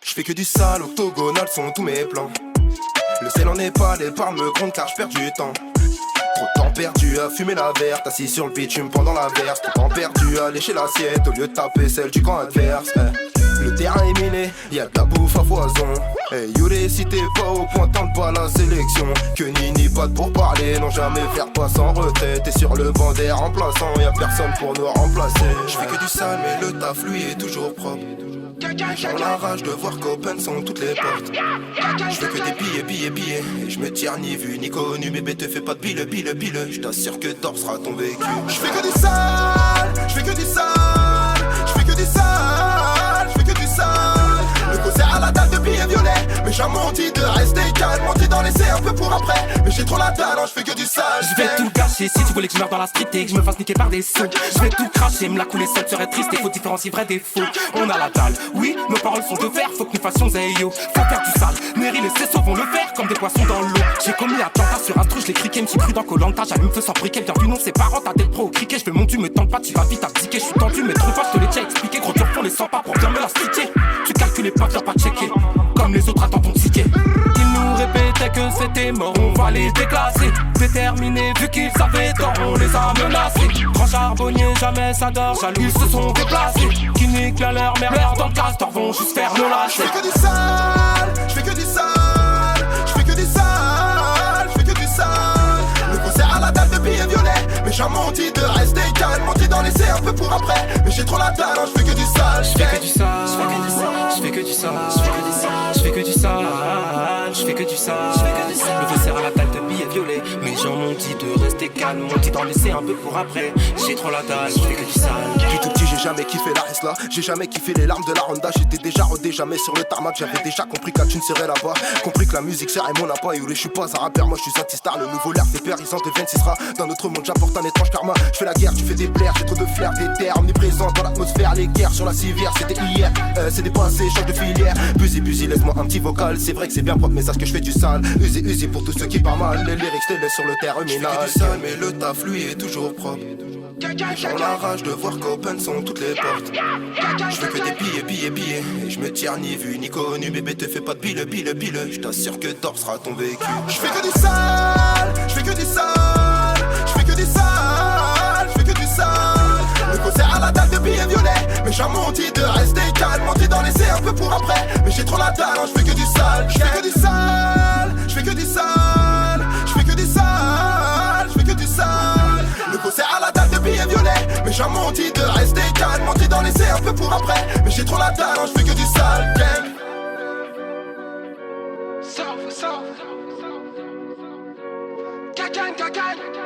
Je fais que du sale, octogonal sont tous mes plans. Le sel en est pas, les parles me grondent car je perds du temps. Trop de temps perdu à fumer la verte, assis sur le bitume pendant la verse. Trop de temps perdu à lécher l'assiette au lieu de taper celle du camp adverse. Le terrain est miné, y'a de la bouffe à foison. Hey Yuri, si t'es pas au point, tente pas la sélection. Que Nini, pas de pour parler, non jamais faire pas sans retraite. T'es sur le banc des remplaçants, y'a personne pour nous remplacer. Je fais que du sale, mais le taf lui est toujours propre. J'ai la rage de voir qu'open sont toutes les portes. Je fais que des billets. Et je me tire ni vu ni connu. Bébé te fais pas de bille. Je t'assure que tort sera ton vécu. Je fais que du sale, je fais que du sale. Je fais que du sale, je fais que du sale. Le concert à la dalle de billets violets. Mais j'ai menti de rester calme. Menti d'en laisser un peu pour après. Mais j'ai trop la dalle, je fais que du sale. Je vais tout gâcher si tu voulais que je meure dans la street et que je me fasse niquer par des sous. Je vais tout cracher, me la couler seule serait triste et faut différencier vrai des faux. On a la dalle, oui, nos paroles sont de fer, faut que nous fassions zéyo. Faut faire du sale, Nery les cessos vont le faire comme des poissons dans l'eau. J'ai commis attentat sur un truc, je l'ai criqué, me suis cru dans Koh-Lanta. J'allume feu sans briquet, bien du nom ses parents, t'as des pros au criquet. Je veux mon Dieu, me tente pas, tu vas vite abdiquer. Je suis tendu, mais trop fort, je te l'ai déjà expliqué. Gros dur pour les 100 pas pour bien me la citer. Tu calcules les pas, viens pas checker. Comme les autres, attends ton ticket. Ils nous répétaient que c'était mort, on va les déclasser. Déterminés, vu qu'ils savaient tort, on les a menacés. Grand charbonnier, jamais ça dort, jaloux, ils se sont déplacés. Qui niquent la leur mère, dans le castor vont juste faire nos lâcher. Je fais que du sale, je fais que du sale. Je fais que du sale, je fais que du sale. Le concert à la dalle de billets violets. Mais j'ai menti de rester calme, menti d'en laisser un peu pour après. Mais j'ai trop la dalle, je fais que du sale. Je fais que du sale, je fais que du sale, je fais que du sale, je fais que du sale, je fais que du sale. Le concert à la dalle de billets violets. Mais j'ai menti de rester calme, menti d'en laisser un peu pour après. J'ai trop la dalle, je fais que du sale. Depuis tout petit j'ai jamais kiffé la Tesla. J'ai jamais kiffé les larmes de la Honda. J'étais déjà rodé, jamais sur le tarmac. J'avais déjà compris que la thune serait là-bas. Compris que la musique serait mon appât. Je suis pas un rappeur, moi je suis anti-star. Le nouveau l'air fait peur, ils en deviennent 6 rats. Dans notre monde j'apporte un étrange karma. Je fais la guerre, tu fais des blaires. J'ai trop de flair, des terres omniprésents dans l'atmosphère. Les guerres sur la civière, c'était hier. C'est des passés, change de filière. Buzy, laisse-moi un petit vocal. C'est vrai que c'est bien propre, mais sache que je fais du sale. Usé pour tous ceux qui parlent mal. Les lyrics te laissent sur le terminal. Je fais du sale, mais le taf lui est toujours propre. J'ai la rage de voir qu'open sont toutes les portes. Je fais que des billets. Et je me tire ni vu ni connu. Bébé te fais pas de bille. Je t'assure que tort sera ton vécu. Je fais que du sale, je fais que du sale. Je fais que du sale, je fais que du sale. Le concert à la dalle de billets violets. Mais j'ai menti de rester calme, menti d'en laisser un peu pour après. Mais j'ai trop la dalle, je fais que du sale. Je fais que du sale, je fais que du sale. Je fais que du sale, je fais que du sale. Le concert à la dalle de billets violets. Mais j'ai menti de rester calme, menti d'en laisser un peu pour après. Mais j'ai trop la dalle, je fais que du sale, gang. Gagan.